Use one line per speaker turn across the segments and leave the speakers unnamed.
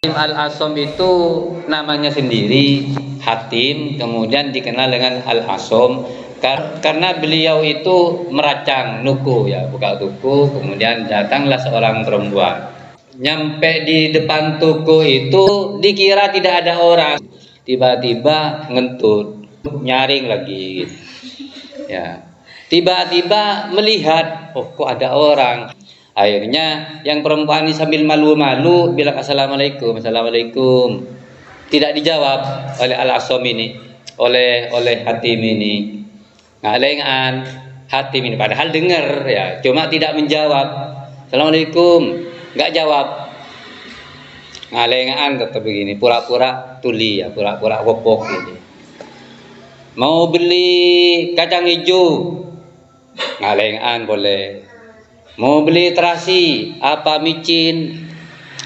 Al-Asom itu namanya sendiri Hatim, kemudian dikenal dengan Al-Asom karena beliau itu meracang nuku, ya, buka tuku. Kemudian datanglah seorang perempuan, nyampe di depan toko itu dikira tidak ada orang, tiba-tiba ngentut, nyaring lagi, ya, tiba-tiba melihat, oh kok ada orang. Akhirnya yang perempuan ini sambil malu-malu bilang assalamualaikum, assalamualaikum. Tidak dijawab oleh Al-Asom ini, oleh Hatim ini. Ngalengan Hatim ini padahal dengar, ya, cuma tidak menjawab. Assalamualaikum, nggak jawab. Ngalengan tetap begini, pura-pura tuli, ya, pura-pura gopok ini. Mau beli kacang hijau, ngalengan boleh. Mau beli terasi apa micin,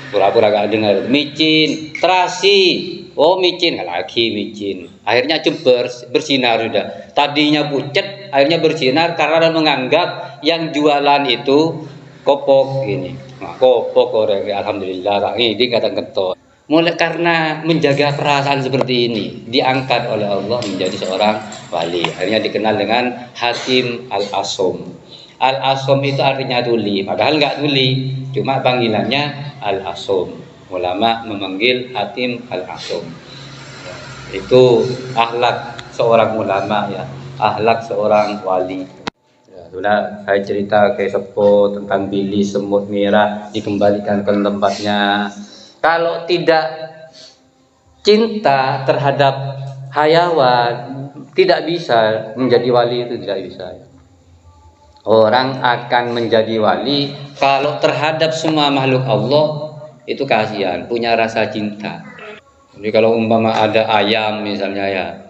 pura-pura gak dengar, micin terasi, oh micin, lagi micin. Akhirnya jember bersinar sudah, tadinya pucat akhirnya bersinar karena menganggap yang jualan itu kopok ini. Nah, kopok orang, alhamdulillah ini kata keton. Mulai karena menjaga perasaan seperti ini diangkat oleh Allah menjadi seorang wali, akhirnya dikenal dengan Hatim Al-Asom. Al-Asom itu artinya tuli, padahal nggak tuli, cuma panggilannya Al-Asom. Ulama memanggil Hatim Al-Asom. Itu akhlak seorang ulama, ya, akhlak seorang wali. Ya, sudah saya cerita ke Sepo tentang bili semut merah dikembalikan ke tempatnya. Kalau tidak cinta terhadap hayawan, tidak bisa menjadi wali, itu tidak bisa. Orang akan menjadi wali kalau terhadap semua makhluk Allah itu kasihan, punya rasa cinta. Jadi kalau umpama ada ayam misalnya, ya,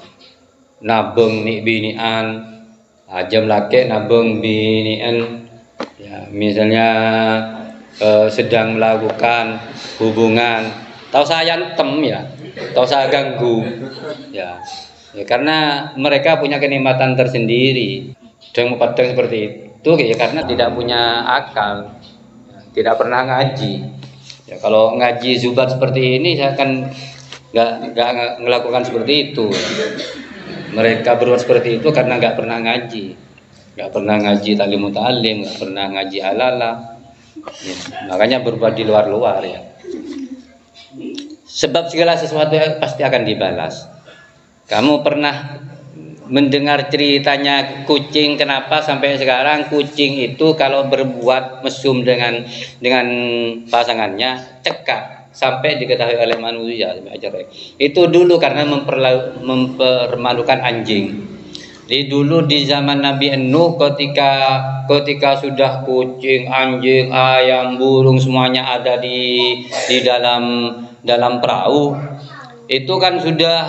nabeng nih binian, ajam laki nabeng binian, ya, misalnya sedang melakukan hubungan, tahu saya antem, ya, tahu saya ganggu, ya, karena mereka punya kenikmatan tersendiri. Dan memandang seperti itu, ya, karena tidak punya akal, tidak pernah ngaji. Ya, kalau ngaji zubat seperti ini, saya akan nggak melakukan seperti itu. Mereka berbuat seperti itu karena nggak pernah ngaji, taklim muta'alim, nggak pernah ngaji alala. Ya, makanya berbuat di luar-luar, ya. Sebab segala sesuatu pasti akan dibalas. Kamu pernah mendengar ceritanya kucing, kenapa sampai sekarang kucing itu kalau berbuat mesum dengan pasangannya cekak sampai diketahui oleh manusia, itu dulu karena mempermalukan anjing. Jadi dulu di zaman Nabi Nuh, ketika sudah kucing, anjing, ayam, burung semuanya ada di dalam perahu, itu kan sudah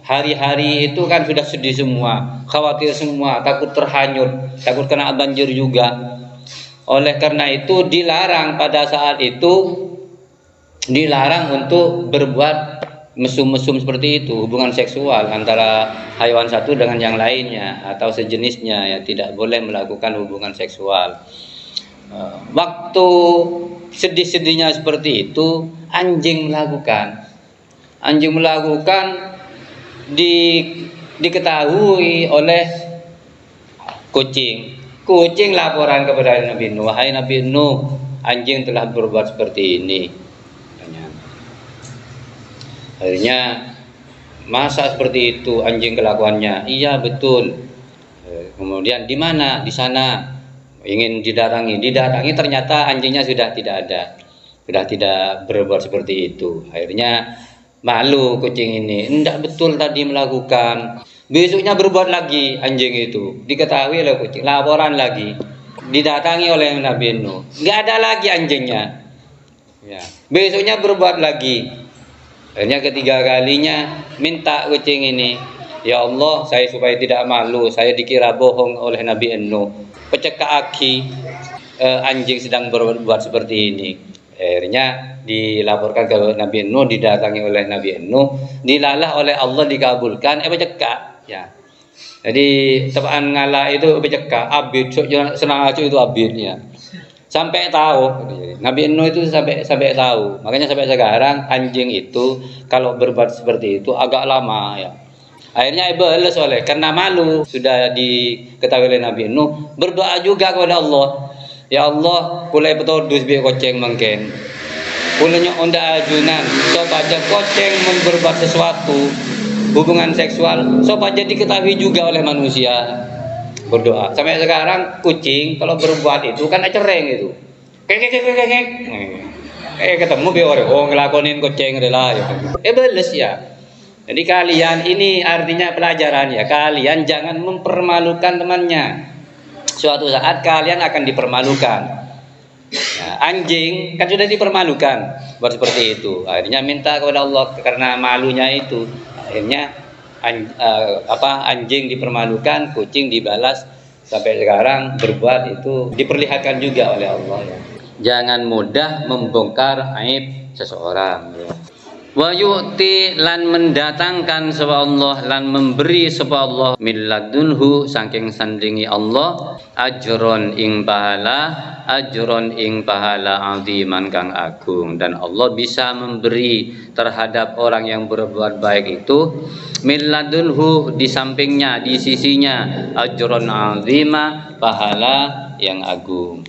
hari-hari itu kan sudah sedih semua, khawatir semua, takut terhanyut, takut kena banjir juga. Oleh karena itu dilarang, pada saat itu dilarang untuk berbuat mesum-mesum seperti itu, hubungan seksual antara hewan satu dengan yang lainnya atau sejenisnya, ya, tidak boleh melakukan hubungan seksual. Waktu sedih-sedihnya seperti itu, anjing melakukan diketahui oleh kucing. Kucing laporan kepada Nabi Nuh, wahai Nabi Nuh, anjing telah berbuat seperti ini. Akhirnya, masa seperti itu anjing kelakuannya? Iya betul. Kemudian di mana? Di sana. Ingin didatangi, ternyata anjingnya sudah tidak ada, sudah tidak berbuat seperti itu. Akhirnya malu kucing ini, enggak betul tadi melakukan. Besoknya berbuat lagi anjing itu, diketahui oleh kucing, laporan lagi, didatangi oleh Nabi Nuh, enggak ada lagi anjingnya, ya. Besoknya berbuat lagi. Akhirnya ketiga kalinya minta kucing ini, ya Allah, saya supaya tidak malu, saya dikira bohong oleh Nabi Nuh, pecekak aki, anjing sedang berbuat seperti ini. Akhirnya dilaporkan ke Nabi Nuh, didatangi oleh Nabi Nuh, dilalah oleh Allah, dikabulkan, cekak, ya. Jadi tepaan ngalah itu cekak, abid, senang aja itu abidnya. sampai tahu. Nabi Nuh itu sampai tahu. Makanya sampai sekarang anjing itu kalau berbuat seperti itu agak lama ya. Akhirnya iblis karena malu sudah diketahui oleh Nabi Nuh, berdoa juga kepada Allah. Ya Allah, kulai petodus bi koceng mungkin. Kulanya onda ajunan, coba aja koceng berbuat sesuatu hubungan seksual, coba aja diketahui juga oleh manusia. Berdoa. Sampai sekarang kucing kalau berbuat itu kan cereng itu. Ketemu be orang ngelakonin kucing rela ya. Iblis ya. Jadi kalian ini artinya pelajaran ya. Kalian jangan mempermalukan temannya. Suatu saat kalian akan dipermalukan. Nah, anjing kan sudah dipermalukan buat seperti itu. Akhirnya minta kepada Allah karena malunya itu. Akhirnya anjing dipermalukan, kucing dibalas. Sampai sekarang berbuat itu diperlihatkan juga oleh Allah ya. Jangan mudah membongkar aib seseorang ya. Wa yu'ti lan mendatangkan sapa Allah lan memberi sapa Allah min ladunhu saking sandingi Allah ajron ing pahala aziman kang agung. Dan Allah bisa memberi terhadap orang yang berbuat baik itu min ladunhu di sampingnya, di sisinya ajron azima, pahala yang agung.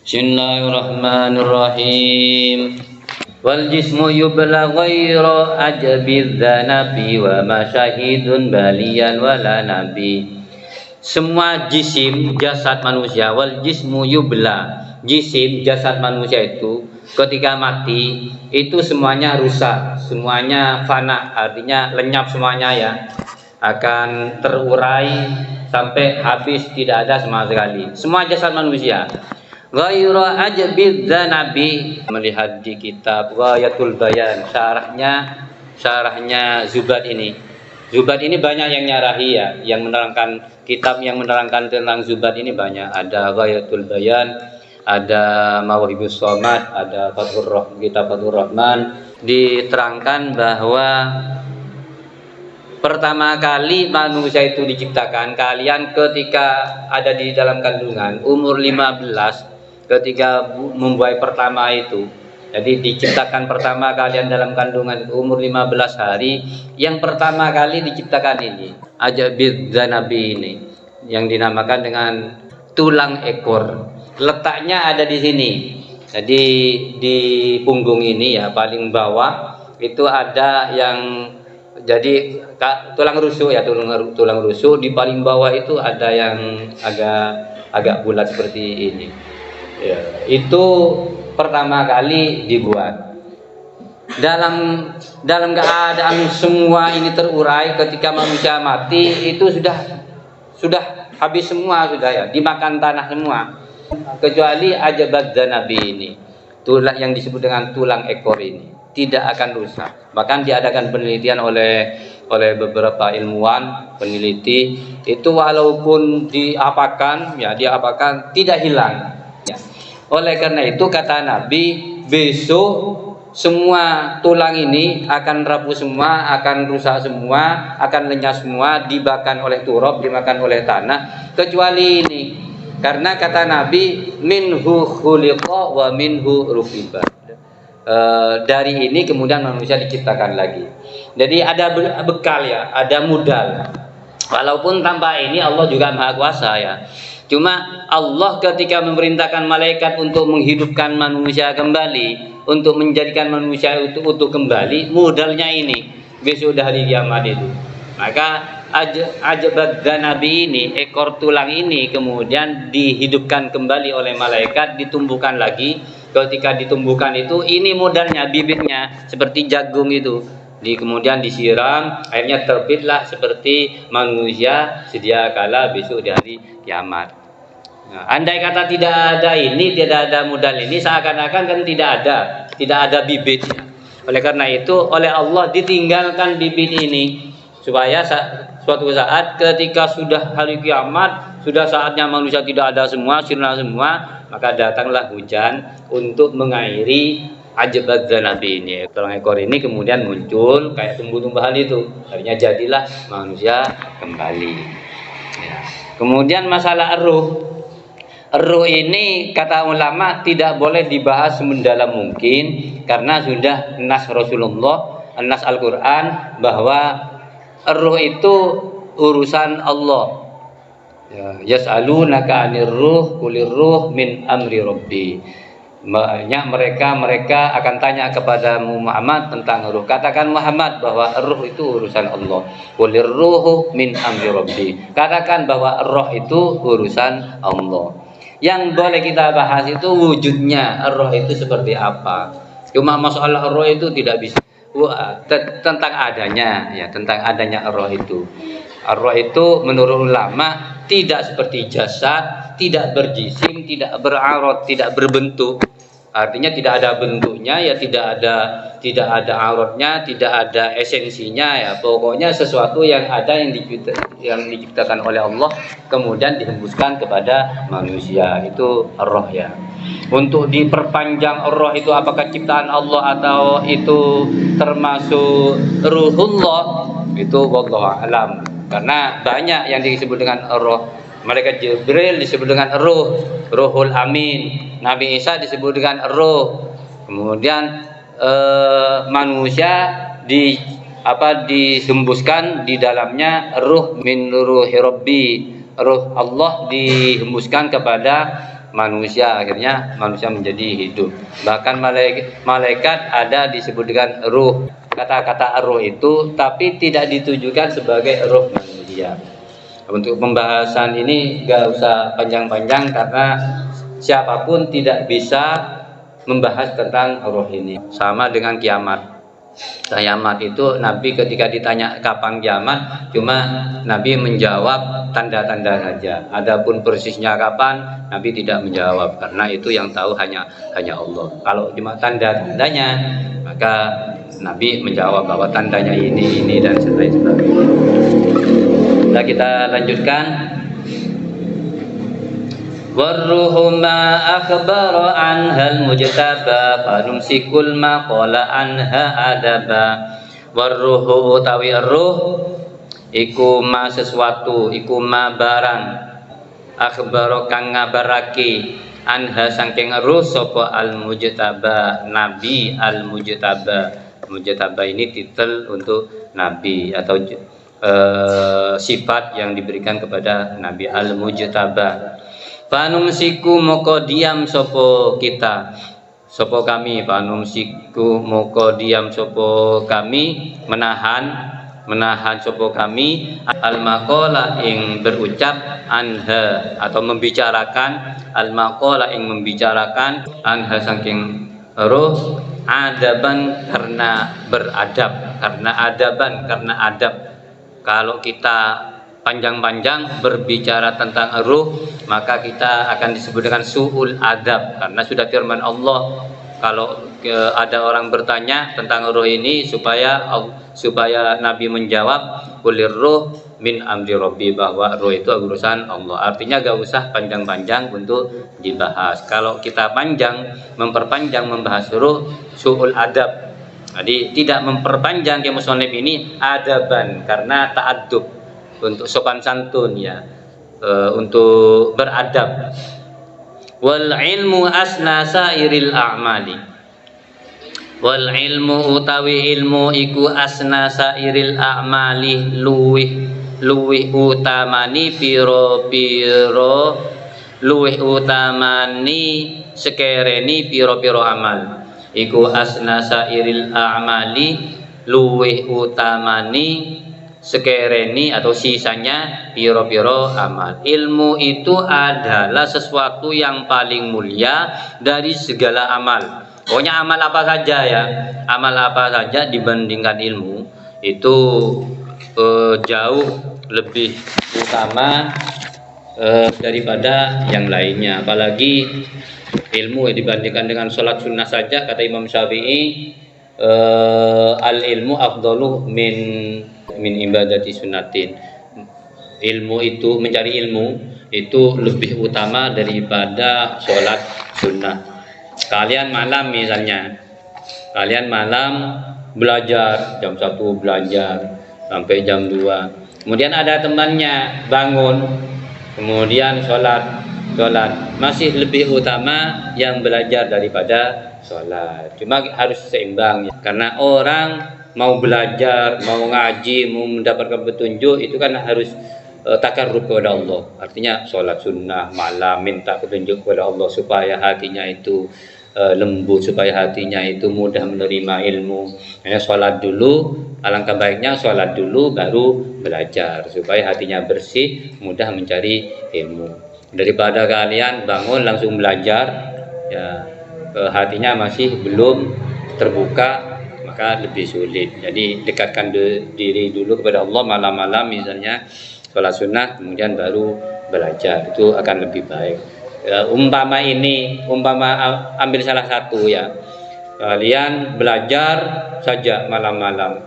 Bismillahirrahmanirrahim. Wal jismu yubla ghairu ajabiz zanabi wa masyahidun balian wala nabi. Semua jisim jasad manusia, wal jismu yubla, jisim jasad manusia itu ketika mati itu semuanya rusak, semuanya fana, artinya lenyap semuanya ya, akan terurai sampai habis, tidak ada sama sekali semua jasad manusia. Ghairu ajabiz zanabi, melihat di kitab Ghayatul Bayan, syarahnya Zubat ini. Zubat ini banyak yang nyarahi ya, yang menerangkan kitab yang menerangkan tentang Zubat ini banyak. Ada Ghayatul Bayan, ada Mawahibus Somad, ada kitab Fathur Rahman. Diterangkan bahwa pertama kali manusia itu diciptakan, kalian ketika ada di dalam kandungan umur 15, ketika membuai pertama itu, jadi diciptakan pertama kalian dalam kandungan umur 15 hari, yang pertama kali diciptakan ini ajabiz zanabi ini, yang dinamakan dengan tulang ekor. Letaknya ada di sini, jadi di punggung ini ya, paling bawah itu ada yang jadi tulang rusuk ya, tulang rusuk di paling bawah itu ada yang agak bulat seperti ini. Ya, itu pertama kali dibuat. Dalam keadaan semua ini terurai ketika manusia mati itu sudah habis semua sudah ya, dimakan tanah semua. Kecuali ajabat zanabi ini, tulang yang disebut dengan tulang ekor ini tidak akan rusak. Bahkan diadakan penelitian oleh beberapa ilmuwan peneliti, itu walaupun diapakan tidak hilang ya. Oleh karena itu kata Nabi, besok semua tulang ini akan rapuh semua, akan rusak semua, akan lenyap semua, dimakan oleh turab, dimakan oleh tanah, kecuali ini. Karena kata Nabi, minhu khuliqa wa minhu rufiba. Dari ini kemudian manusia diciptakan lagi. Jadi ada bekal ya, ada modal. Walaupun tanpa ini Allah juga Maha Kuasa ya. Cuma Allah ketika memerintahkan malaikat untuk menghidupkan manusia kembali, untuk menjadikan manusia itu utuh kembali, modalnya ini besok hari kiamat itu. Maka ajabat zanabi ini, ekor tulang ini kemudian dihidupkan kembali oleh malaikat, ditumbuhkan lagi. Ketika ditumbuhkan itu, ini modalnya, bibitnya seperti jagung itu, kemudian disiram, akhirnya terbitlah seperti manusia sedia kala besok di hari kiamat. Nah, andai kata tidak ada ini, tidak ada modal ini, seakan-akan kan tidak ada bibitnya. Oleh karena itu, oleh Allah ditinggalkan bibit ini supaya suatu saat ketika sudah hari kiamat, sudah saatnya manusia tidak ada semua, sirna semua, maka datanglah hujan untuk mengairi ajabat zanabi ini. Tulang ekor ini kemudian muncul kayak tumbuh-tumbuhan itu, akhirnya jadilah manusia kembali ya. Kemudian masalah ruh Ruh ini kata ulama tidak boleh dibahas semendalam mungkin karena sudah nas Rasulullah, nas Al-Quran bahwa ruh itu urusan Allah. Yas'alunaka 'anir ruh qulir ruh min amri rabbi. Banyak mereka akan tanya kepada Muhammad tentang ruh. Katakan Muhammad bahwa ruh itu urusan Allah. Qulir ruhu min amri rabbi. Katakan bahwa roh itu urusan Allah. Yang boleh kita bahas itu wujudnya, roh itu seperti apa. Cuma masalah roh itu tidak bisa tentang adanya, ya, tentang adanya roh itu. Roh itu menurut ulama tidak seperti jasad, tidak berjisim, tidak beraurat, tidak berbentuk. Artinya tidak ada bentuknya, ya tidak ada auratnya, tidak ada esensinya, ya pokoknya sesuatu yang ada yang diciptakan oleh Allah kemudian dihembuskan kepada manusia, itu roh ya. Untuk diperpanjang roh itu apakah ciptaan Allah atau itu termasuk ruhullah, itu wallahu alam. Karena banyak yang disebut dengan roh. Malaikat Jibril disebut dengan ruhul amin. Nabi Isa disebut dengan ruh. Kemudian manusia dihembuskan di dalamnya ruh min ruhi rabbi. Ruh Allah dihembuskan kepada manusia, akhirnya manusia menjadi hidup. Bahkan malaikat ada disebut dengan ruh. Kata-kata ruh itu tapi tidak ditujukan sebagai ruh manusia. Untuk pembahasan ini gak usah panjang-panjang karena siapapun tidak bisa membahas tentang roh ini. Sama dengan kiamat. Kiamat itu Nabi ketika ditanya kapan kiamat, cuma Nabi menjawab tanda-tanda saja. Adapun persisnya kapan, Nabi tidak menjawab karena itu yang tahu hanya Allah. Kalau cuma tanda-tandanya, maka Nabi menjawab bahwa tandanya ini dan sebagainya. Nah, kita lanjutkan. Warruhu ma akhbara anhal mujtaba fanumsikul maqala anha adaba. Warruhu utawi ruh iku ma sesuatu, iku ma barang akhbara kang ngabarake anha saking ruh sapa al mujtaba, nabi al mujtaba. Mujtaba ini titel untuk nabi atau sifat yang diberikan kepada Nabi al-Mujtaba. Fanumsiku moko diam sopo kita, sopo kami. Fanumsiku moko diam sopo kami, menahan sopo kami al-maqala ing berucap anha atau membicarakan al-maqala ing membicarakan anha saking ruh adaban karena beradab, karena adab. Kalau kita panjang-panjang berbicara tentang ruh, maka kita akan disebut dengan su'ul adab. Karena sudah firman Allah, kalau ada orang bertanya tentang ruh ini supaya Nabi menjawab kulir ruh min amri rabbi, bahwa ruh itu urusan Allah. Artinya gak usah panjang-panjang untuk dibahas. Kalau kita memperpanjang membahas ruh, su'ul adab. Jadi tidak memperpanjang ke musonib ini adaban karena ta'addub, untuk sopan santun ya, untuk beradab. Wal ilmu asna sairil a'mali. Wal ilmu utawi ilmu iku asna sairil a'mali luwih utamani piro-piro, luwih utamani sekereni piro-piro amal. Iku asna sairil a'mali luwih utamani sekereni atau sisanya piro-piro amal. Ilmu itu adalah sesuatu yang paling mulia dari segala amal. Pokoknya amal apa saja ya, amal apa saja dibandingkan ilmu itu jauh lebih utama daripada yang lainnya. Apalagi ilmu dibandingkan dengan sholat sunnah saja, kata Imam Syafi'i, al ilmu afdalu min ibadati sunnatin. Ilmu itu, mencari ilmu itu lebih utama daripada sholat sunnah. Kalian malam misalnya, kalian malam belajar jam 1 belajar sampai jam 2, kemudian ada temannya bangun kemudian sholat sholat. Masih lebih utama yang belajar daripada sholat. Cuma harus seimbang ya. Karena orang mau belajar, mau ngaji, mau mendapatkan petunjuk itu kan harus takarrub kepada Allah. Artinya sholat sunnah malam, minta petunjuk kepada Allah supaya hatinya itu lembut, supaya hatinya itu mudah menerima ilmu. Hanya sholat dulu, alangkah baiknya sholat dulu baru belajar supaya hatinya bersih, mudah mencari ilmu. Daripada kalian bangun langsung belajar, ya hatinya masih belum terbuka, maka lebih sulit. Jadi dekatkan diri dulu kepada Allah malam-malam misalnya sholat sunnah, kemudian baru belajar, itu akan lebih baik. Umpama ambil salah satu ya, kalian belajar saja malam-malam,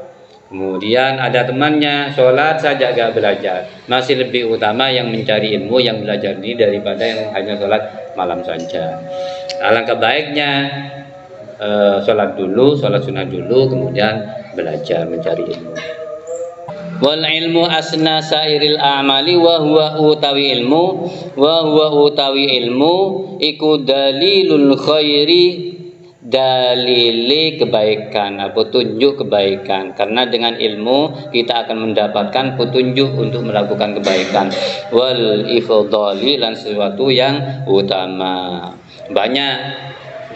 kemudian ada temannya sholat saja gak belajar, masih lebih utama yang mencari ilmu, yang belajar ini daripada yang hanya sholat malam saja. Alangkah baiknya sholat sunnah dulu, kemudian belajar mencari ilmu. Wal ilmu asna sairil a'mali wa huwa utawi ilmu iku dalilul khairi, dalili kebaikan, petunjuk kebaikan. Karena dengan ilmu kita akan mendapatkan petunjuk untuk melakukan kebaikan. Wal ifdali, lan sesuatu yang utama. Banyak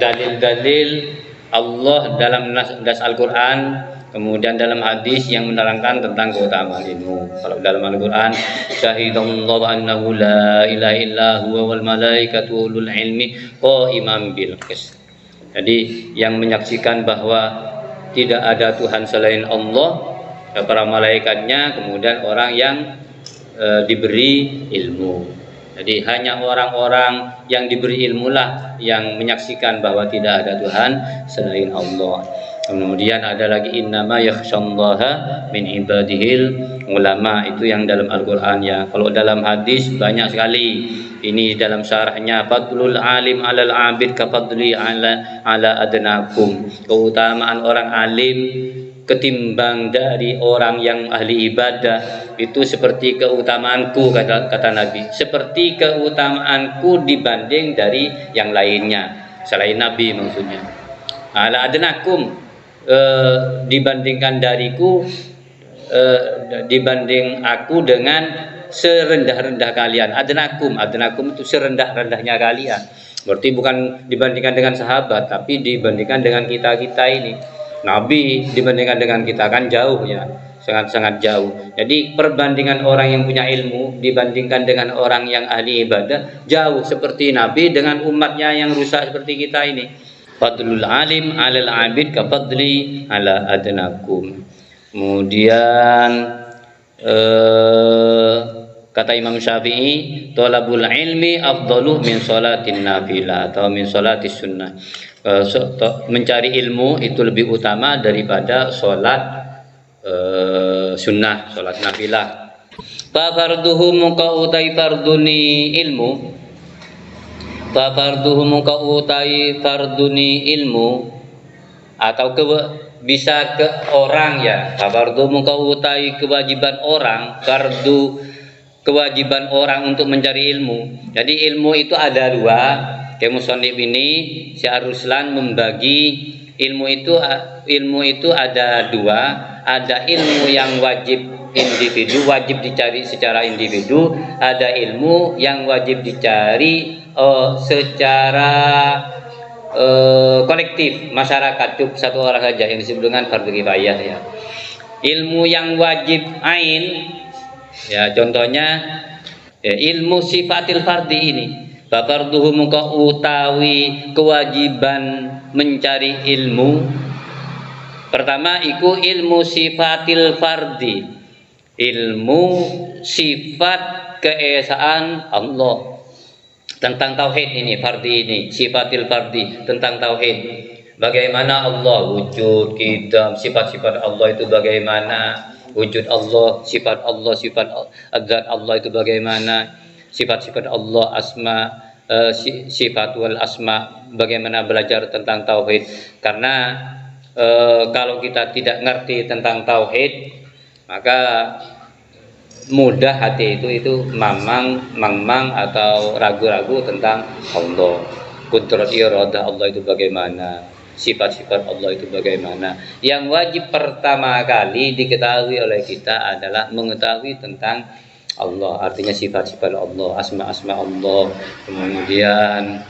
dalil-dalil Allah dalam nas Al-Quran, kemudian dalam hadis yang menerangkan tentang keutamaan ilmu. Kalau dalam Al-Quran, syahidallahu annahu la ilaha illa huwa wal malaikatu ulul ilmi qa'iman bil qist. Jadi yang menyaksikan bahwa tidak ada Tuhan selain Allah, para malaikatnya, kemudian orang yang diberi ilmu. Jadi hanya orang-orang yang diberi ilmu lah yang menyaksikan bahwa tidak ada Tuhan selain Allah. Kemudian ada lagi innama yakhsyallaha min ibadihil ulama, itu yang dalam Al-Qur'an ya. Kalau dalam hadis banyak sekali. Ini dalam syarahnya, fadlul alim 'alal 'abid ka fadli 'ala adnakum. Keutamaan orang alim ketimbang dari orang yang ahli ibadah itu seperti keutamaanku, kata Nabi. Seperti keutamaanku dibanding dari yang lainnya, selain Nabi maksudnya. Ala adnakum, dibandingkan dariku, dibanding aku dengan serendah-rendah kalian. Adnakum itu serendah-rendahnya kalian. Berarti bukan dibandingkan dengan sahabat, tapi dibandingkan dengan kita-kita ini. Nabi dibandingkan dengan kita kan jauh ya, sangat-sangat jauh. Jadi perbandingan orang yang punya ilmu dibandingkan dengan orang yang ahli ibadah jauh, seperti Nabi dengan umatnya yang rusak seperti kita ini. Fadlul alim 'alal 'abid ka fadli 'ala adnakum. Kemudian kata Imam Syafi'i, thalabul ilmi afdalu min sholatin nafilah atau min sholatis sunnah. Mencari ilmu itu lebih utama daripada sholat sunnah, sholat nafilah. Fa farduhu muka utai farduni ilmu, fa farduhu muka utai farduni ilmu, atau bisa ke orang ya. Fa farduhu muka utai kewajiban orang, fardu kewajiban orang untuk mencari ilmu. Jadi ilmu itu ada dua. Musonif ini Syahr Ruslan membagi ilmu itu ada dua. Ada ilmu yang wajib individu, wajib dicari secara individu. Ada ilmu yang wajib dicari secara kolektif, masyarakat, cukup satu orang saja, yang disebut dengan fardu kifayah ya. Ilmu yang wajib ain ya, contohnya ya, ilmu sifatil fardi ini. Fafarduhu muka utawi kewajiban mencari ilmu. Pertama iku ilmu sifatil fardi, ilmu sifat keesaan Allah, tentang tauhid ini. Fardi ini sifatil fardi, tentang tauhid. Bagaimana Allah wujud, qidam, sifat-sifat Allah itu bagaimana, wujud Allah, sifat Allah, sifat zat Allah itu bagaimana, sifat-sifat Allah, sifat wal asma, bagaimana belajar tentang tauhid. Karena kalau kita tidak ngerti tentang tauhid, maka mudah hati itu mamang atau ragu-ragu tentang Allah. Kudrat iradah Allah itu bagaimana, sifat-sifat Allah itu bagaimana. Yang wajib pertama kali diketahui oleh kita adalah mengetahui tentang Allah, artinya sifat-sifat Allah, asma-asma Allah, kemudian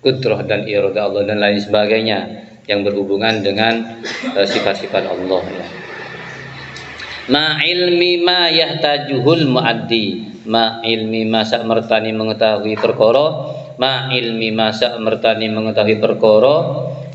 kudrah dan iradah Allah dan lain sebagainya yang berhubungan dengan sifat-sifat Allah ya. Ma ilmi ma yahtajuhul muaddi, ma ilmi ma sak mertani mengetahui perkara, ma ilmi ma sak mertani mengetahui perkara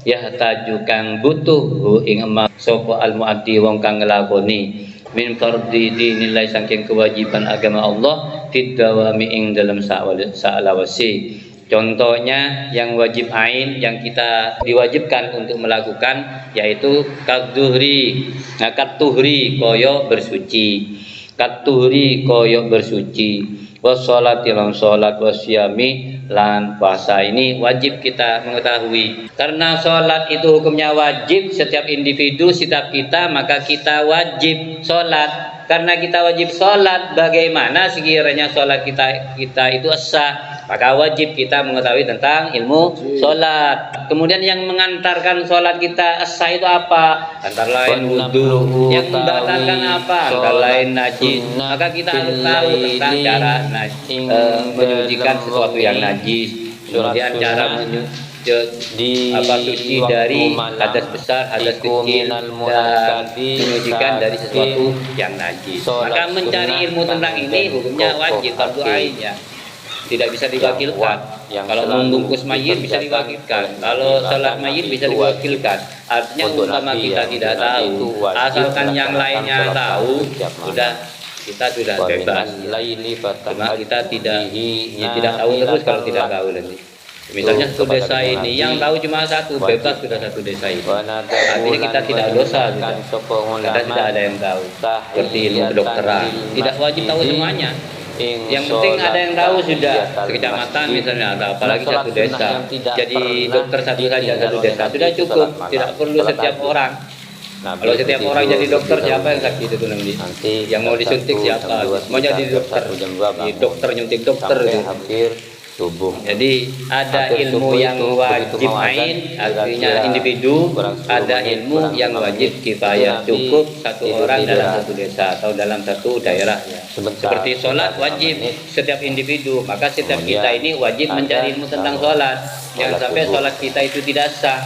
yahtaju kang butuh ing ma sapa al muaddi wong kang nglakoni min fardhi dinilai saking kewajiban agama Allah fid dawami ing dalam sa'lawasi. Contohnya yang wajib ain yang kita diwajibkan untuk melakukan yaitu kadzuhri. Nah, katuhri koyo bersuci. Katuhri koyo bersuci. Wassalati lan salat wasyami lan puasa. Ini wajib kita mengetahui. Karena salat itu hukumnya wajib setiap individu, setiap kita, maka kita wajib salat. Karena kita wajib salat, bagaimana sekiranya salat kita itu sah? Maka wajib kita mengetahui tentang ilmu sholat. Kemudian yang mengantarkan sholat kita sah itu apa? Antara lain wudu. Yang membatalkan apa? Antara lain najis. Maka kita harus tahu tentang cara menyucikan sesuatu yang najis. Kemudian cara suci dari hadas besar, hadas kecil, dan menyucikan dari sesuatu yang najis. Maka mencari ilmu tentang ini hukumnya wajib, fardu ain ya. Tidak bisa diwakilkan. Kalau membungkus mayit bisa diwakilkan. Kalau sholat mayit bisa diwakilkan. Artinya umpama kita tidak tahu, asalkan yang lainnya tahu, kita sudah bebas. Cuma kita tidak tahu terus kalau tidak tahu nanti. Misalnya satu desa ini yang tahu cuma satu, bebas sudah satu desa ini. Artinya kita tidak dosa, karena tidak ada yang tahu. Seperti ilmu kedokteran, tidak wajib tahu semuanya. Yang penting ada yang tahu sudah, sekecamatan misalnya, atau apalagi satu desa. Jadi dokter satu saja satu desa sudah cukup, tidak perlu setiap orang. Kalau setiap orang jadi dokter, siapa yang sakit itu nanti? Yang mau disuntik siapa? Mau jadi dokter, dokter nyuntik dokter itu. Jadi ada ilmu yang wajib ain, artinya individu, ada ilmu yang wajib kifayah, cukup satu orang dalam satu desa atau dalam satu daerah. Seperti sholat wajib setiap individu, maka setiap kita ini wajib mencari ilmu tentang sholat. Jangan sampai sholat kita itu tidak sah.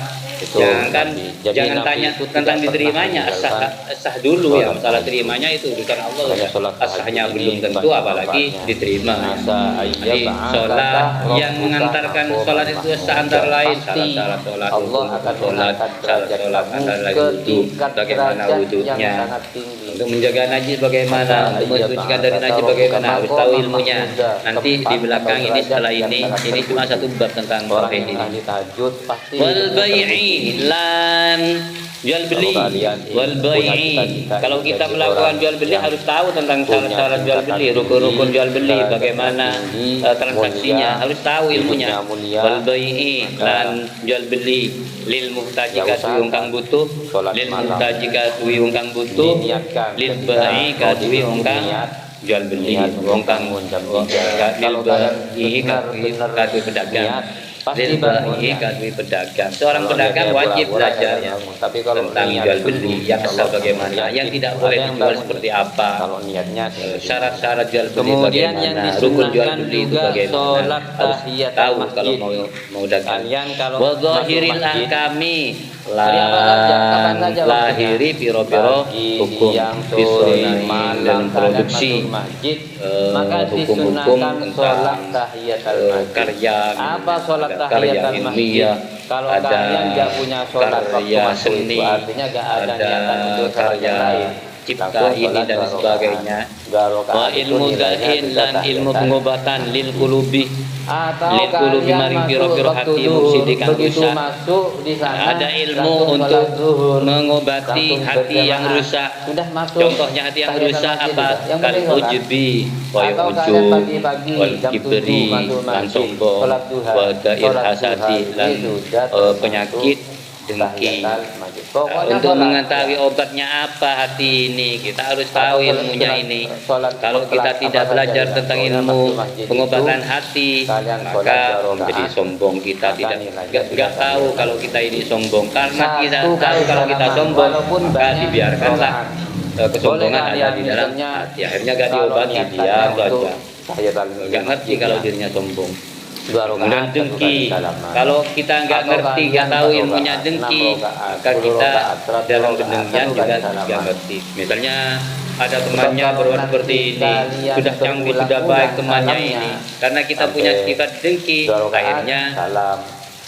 Jangan tanya tentang diterimanya, sah dulu ya. Masalah terimanya itu urusan Allah. Sahnya belum tentu, apalagi diterima. Jadi sholat yang mengantarkan sholat itu sah antara lain syarat-syarat sholat, syarat-syarat antara lain wudu, bagaimana wudunya, untuk menjaga najis bagaimana, untuk mensucikan dari najis bagaimana, harus tahu ilmunya. Nanti di belakang ini setelah ini cuma satu bab tentang tauhid ini. Wal bai'i lan jual beli wal bai'i. Kalau kita melakukan jual beli harus tahu tentang syarat-syarat jual beli, rukun-rukun jual beli, bagaimana transaksinya, harus tahu ilmunya. Wal bai'i lan jual beli lil muhtaji kadwi kang butuh, lil muhtaji kadwi kang butuh, lil bai'i kadwi kang jual beli wong kang lil bai'i kadwi pedagang. Lilbahi kadwi pedagang. Seorang pedagang wajib belajar ya tentang jual beli yang sah bagaimana, yang tidak boleh dijual seperti apa, syarat-syarat jual beli bagaimana, rukun jual beli itu bagaimana, harus tahu kalau mau dagang. Wa zahiril ahkami lan lahiri piro-piro hukum fisonai dalam produksi, hukum-hukum tentang karya ilmiah, ada karya seni, ada karya cipta ini dan sebagainya. Wa ilmu dahin lan ilmu pengobatan lil qulubi maring piro-piro hati mufsidi kang rusak. Ada ilmu untuk mengobati hati yang rusak. Contohnya hati yang rusak apa? Kal ujubi, koyo ujub, wal kibri, lan sombong, wa dail hasadi, lan penyakit dengki.
tahiyatul masjid. Pokoknya
Untuk
sholat,
mengetahui
ya.
obatnya apa hati ini, kita harus tahu ilmunya ini.
Sholat
Kalau kita
mutlak
tidak
apa
belajar
saja
tentang
dilakukan
ilmu
masuk masjid
pengobatan
itu,
hati,
kalian sholat
maka
2 rakaat,
menjadi sombong. Kita
maka
tidak
nilainya
nggak
sudah
tahu
kalian
kalau kita ini sombong, karena
Satu
kita
kali
tahu kalau kita
salaman,
sombong,
walaupun
maka
banyak
dibiarkanlah
rokaat.
kesombongan
Boleh
ada
kalian
di dalam
misalnya
hati. Akhirnya gak
kalau
diobati,
niatannya
diam
untuk
saja.
tahiyatul
Nggak ngerti kalau
masjidnya
dirinya sombong.
2 rakaat,
Kemudian
1
dengki.
kali salaman.
Kalau kita nggak
Atau
ngerti,
kalian
nggak tahu
4
ilmunya
rakaat,
dengki,
6 rakaat,
maka
10
kita
rakaat, 100
dalam
rakaat,
kedengkian
1
juga
kali
nggak
salaman.
ngerti. Misalnya ada temannya
Kalau
berbuat
nanti
seperti ini,
kalian
sudah canggih, sudah
berulang-ulang
baik temannya
salamnya,
ini, karena kita
sampai
punya sifat dengki,
2 rakaat,
akhirnya
salam.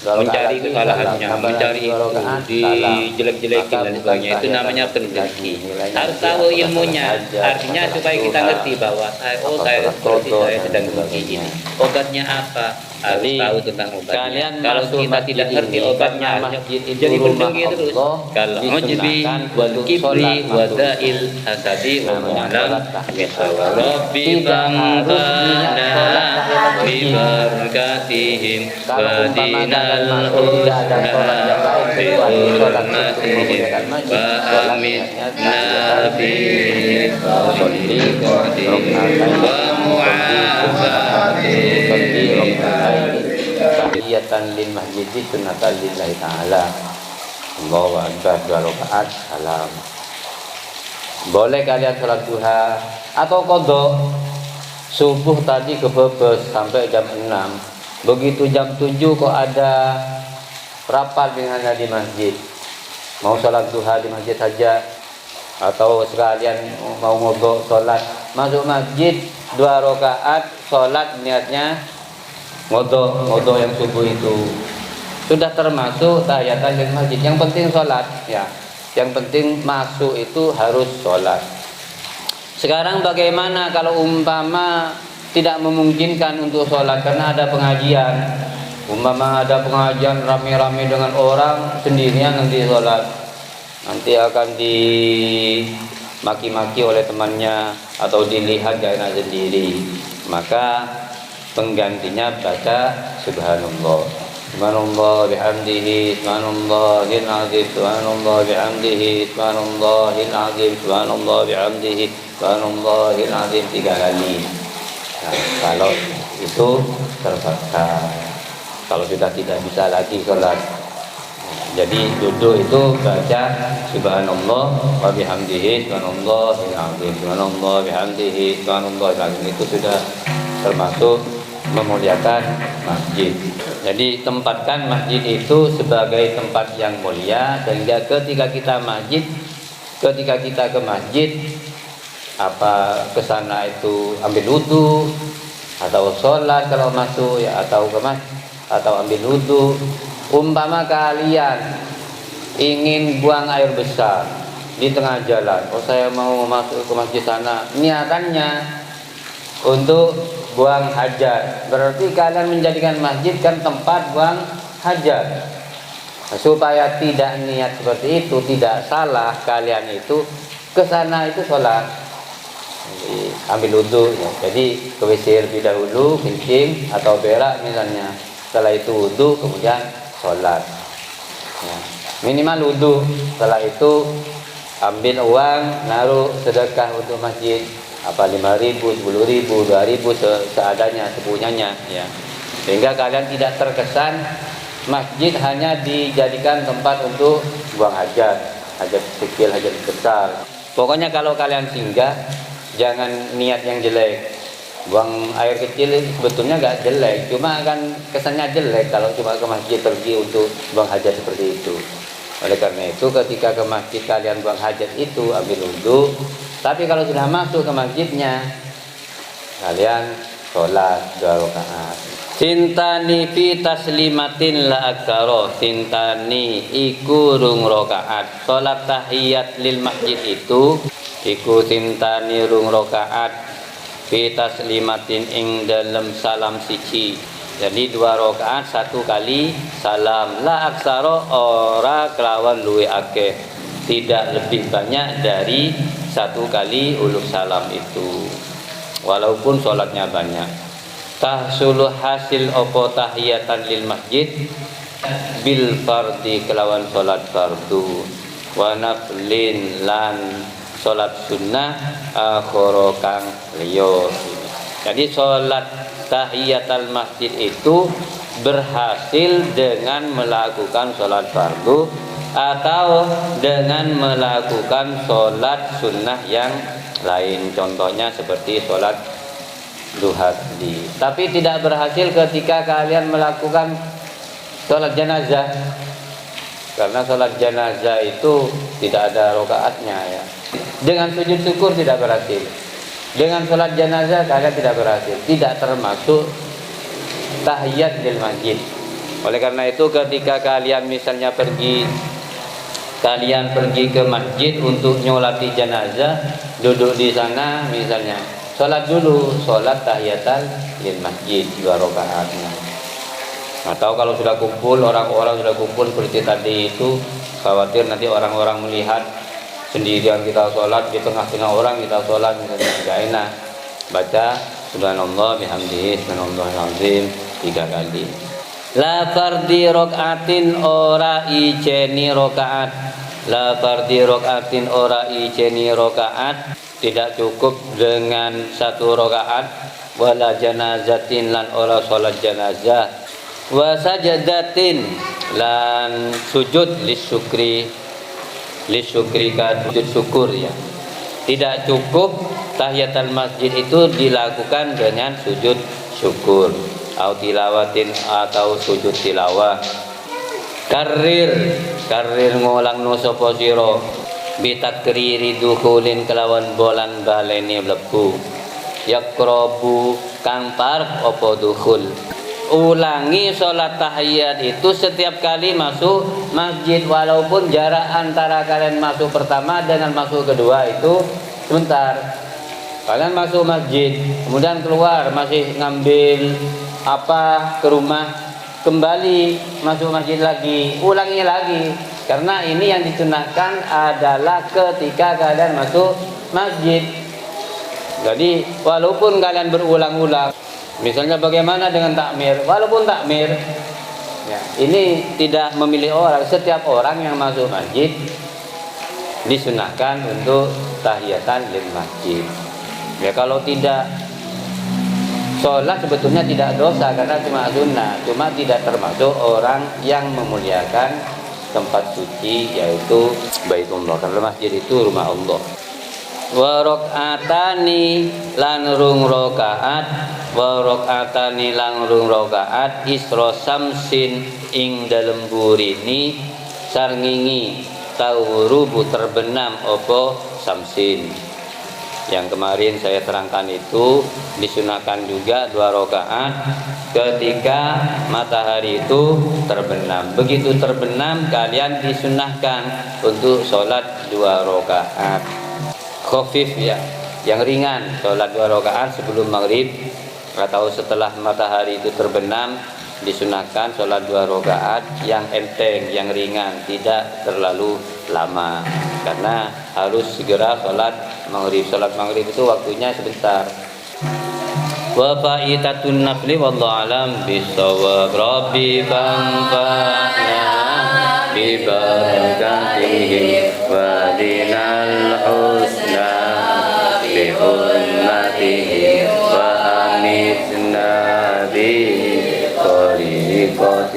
2 rakaat
mencari
lagi,
kesalahannya,
salam. Tambah
mencari
lagi 2
itu,
rakaat, salam.
dijelek-jelekin
Maka
dan
bukan
sebagainya. Itu
tahiyatul
namanya
masjid
pendengki.
lagi, nilainya
Harus
tidak
tahu
apa-apa
ilmunya,
saja,
artinya
masalah
supaya kita
Tuhan,
ngerti bahwa saya
masalah
seperti
kotor
saya
dan
sedang dengki
sebagainya.
ini. Obatnya apa? Harus
Jadi,
tahu tentang obatnya.
kalian
Kalau
masuk
kita
masjid
tidak ngerti
ini,
obatnya,
karena masjid itu
jadi
rumah
pendengki terus.
Allah,
Kalau mujibi
disunahkan
wal
untuk
kibri
sholat
wa
masuk.
da'il hasadi wa
Namanya
mu'alam
sholat tahiyatul masjid.
Rabbi
Tidak harus niat sholat
bangkana
tahiyatul masjid.
bibarakatihim
Kalau
wa
umpama kalian
dinal
masuk tidak ada sholat yang lain
bi
kecuali sholat untuk
hurmatihim
memuliakan masjid,
wa
sholat
aminna
niatnya
bi
Usolli
tariqatihim wa mu'afatihim
tahiyatan lil masjid sunatan lillahi ta'ala. Allahu akbar 2 rakaat salam. Boleh kalian sholat duha atau qadha. Subuh tadi kebebes sampai jam 6. Begitu jam 7 kok ada rapat dengannya di masjid. Mau sholat duha di masjid saja atau sekalian mau ngodok sholat, masuk masjid 2 rakaat sholat niatnya ngodok yang subuh itu sudah termasuk tahiyatan lil masjid. Yang penting sholat ya, yang penting masuk itu harus sholat. Sekarang bagaimana kalau umpama tidak memungkinkan untuk sholat karena ada pengajian, umpama ada pengajian rame-rame dengan orang, sendirian nanti sholat, nanti akan dimaki-maki oleh temannya atau dilihat gak enak sendiri, maka penggantinya baca subhanallah, subhanallah bihamdihi, subhanallahil azim, subhanallah bihamdihi, subhanallahil azim, subhanallah bihamdihi, subhanallahil azim 3 kali. Nah, kalau itu terpaksa, kalau sudah tidak bisa lagi sholat, jadi duduk itu baca subhanallah wa bihamdihi, subhanallahil azim, subhanallah bihamdihi, subhanallahil azim, itu sudah termasuk memuliakan masjid. Jadi tempatkan masjid itu sebagai tempat yang mulia, sehingga ketika kita ke masjid, apa kesana itu ambil wudu atau sholat kalau masuk ya, atau ambil wudu. Umpama kalian ingin buang air besar di tengah jalan, oh saya mau masuk ke masjid sana, niatannya untuk buang hajat, berarti kalian menjadikan masjid kan tempat buang hajat. Supaya tidak niat seperti itu, tidak salah, kalian itu ke sana itu sholat, jadi ambil wudu ya. Jadi ke WC lebih dahulu, kencing atau berak misalnya, setelah itu wudu, kemudian sholat ya. Minimal wudu, setelah itu ambil uang, naruh sedekah untuk masjid, apa 5.000, 10.000, 2.000 seadanya, sepunyanya ya. Sehingga kalian tidak terkesan masjid hanya dijadikan tempat untuk buang hajat, hajat kecil, hajat besar. Pokoknya kalau kalian singgah, jangan niat yang jelek. Buang air kecil sebetulnya gak jelek, cuma kan kesannya jelek kalau cuma ke masjid pergi untuk buang hajat seperti itu. Oleh karena itu ketika ke masjid kalian buang hajat itu ambil wudu, tapi kalau sudah masuk ke masjidnya kalian sholat 2 rakaat. Sintani fi taslimatin la aktsara, sintani iku rung rakaat. Sholat tahiyat lil masjid itu iku sintani rung rakaat fi taslimatin ing dalam salam siji. Jadi 2 rakaat 1 kali salam, la aktsara ora kelawan luwih akeh, tidak lebih banyak dari 1 kali uluk salam itu, walaupun sholatnya banyak. Tahsulu hasil opo tahiyatan lil masjid, bil fardi kelawan salat fardu wa naflin lan salat sunnah akhara kang liya. Jadi salat tahiyatul masjid itu berhasil dengan melakukan salat fardu atau dengan melakukan salat sunnah yang lain, contohnya seperti salat duha tadi. Tapi tidak berhasil ketika kalian melakukan salat jenazah, karena salat jenazah itu tidak ada rakaatnya ya. Dengan sujud syukur tidak berhasil. Dengan salat jenazah kalian tidak berhasil, tidak termasuk tahiyat lil masjid. Oleh karena itu ketika kalian misalnya pergi ke masjid untuk nyolati jenazah, duduk di sana misalnya, sholat dulu, sholat tahiyatul lil masjid 2 rakaatnya. Atau kalau sudah kumpul, orang-orang sudah kumpul seperti tadi itu, khawatir nanti orang-orang melihat sendirian kita sholat, di tengah-tengah orang kita sholat, misalnya nggak enak. Baca subhanallah bihamdihi subhanallahil azim 3 kali. La fardi rokaatin ora ijeni rokaat. La fardi rokaatin ora ijeni rokaat. Tidak cukup dengan 1 rokaat. Wala janazatin lan ora sholat janazah. Wa sajadatin lan sujud lisyukri ka sujud syukur ya. Tidak cukup tahiyatul masjid itu dilakukan dengan sujud syukur atau tilawatin atau sujud tilawah. Karir ngulang no sapa sira bitakriri dukhulin kelawan bolan baleni mlebu. Yaqrabu kang parek apa dukhul. Ulangi sholat tahiyat itu setiap kali masuk masjid, walaupun jarak antara kalian masuk pertama dengan masuk kedua itu sebentar. Kalian masuk masjid, kemudian keluar masih ngambil apa ke rumah, kembali masuk masjid lagi, ulangi lagi. Karena ini yang disunahkan adalah ketika kalian masuk masjid. Jadi walaupun kalian berulang-ulang, misalnya bagaimana dengan takmir? Walaupun takmir ya, ini tidak memilih orang. Setiap orang yang masuk masjid disunahkan untuk tahiyatan lil masjid. Ya kalau tidak sholat sebetulnya tidak dosa karena cuma sunnah, cuma tidak termasuk orang yang memuliakan tempat suci yaitu Baitullah, karena masjid itu rumah Allah. Wa rakaatani lan rung rakaat, wa rakaatani lan rung rakaat isra samsin ing dalem burini sarngingi tawrubu terbenam apa samsin. Yang kemarin saya terangkan itu disunahkan juga 2 rakaat ketika matahari itu terbenam. Begitu terbenam kalian disunahkan untuk sholat 2 rakaat khafif ya, yang ringan, sholat 2 rakaat sebelum maghrib atau setelah matahari itu terbenam. Disunahkan sholat 2 rakaat yang enteng, yang ringan, tidak terlalu lama, karena harus segera sholat maghrib. Sholat maghrib itu waktunya sebentar. Wa fa'itatun nafli wallahu alam bisawab. Rabbi fanfa'na bi barakatihi wa dinal husna bi hurmatihi wa amitna bi tariqati